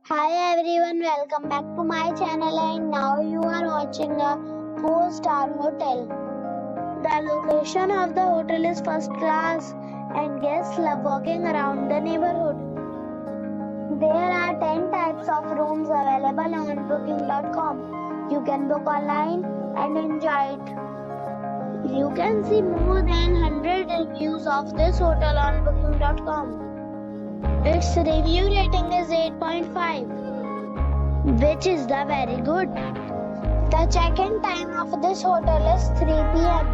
Hi everyone, welcome back to my channel and now you are watching a 4-star hotel. The location of the hotel is first class and guests love walking around the neighborhood. There are 10 types of rooms available on booking.com. You can book online and enjoy it. You can see more than 100 reviews of this hotel on booking.com. Its review rating is 8.5, which is the very good. The check-in time of this hotel is 3 p.m.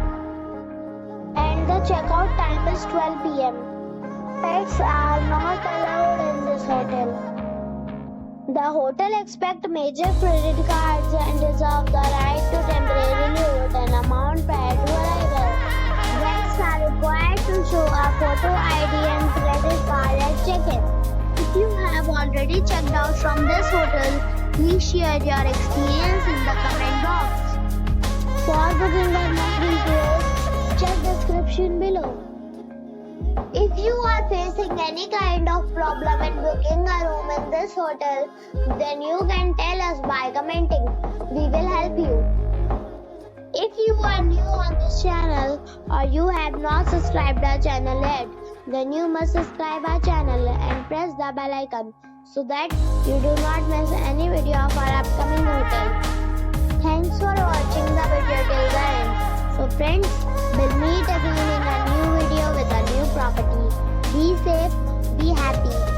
and the checkout time is 12 p.m. Pets are not allowed in this hotel. The hotel accepts major credit cards and reserves the right to temporarily hold an amount prior to arrival. Guests are required to show a photo ID and credit card at check-in. If you have already checked out from this hotel, please share your experience in the comment box. For booking or more details, check description below. If you are facing any kind of problem in booking a room in this hotel, then you can tell us by commenting. We will help you. If you are new on this channel or you have not subscribed our channel yet, then you must subscribe our channel and press the bell icon so that you do not miss any video of our upcoming hotel. Thanks for watching the video till the end. So friends, we'll meet again in a new video with a new property. Be safe, be happy.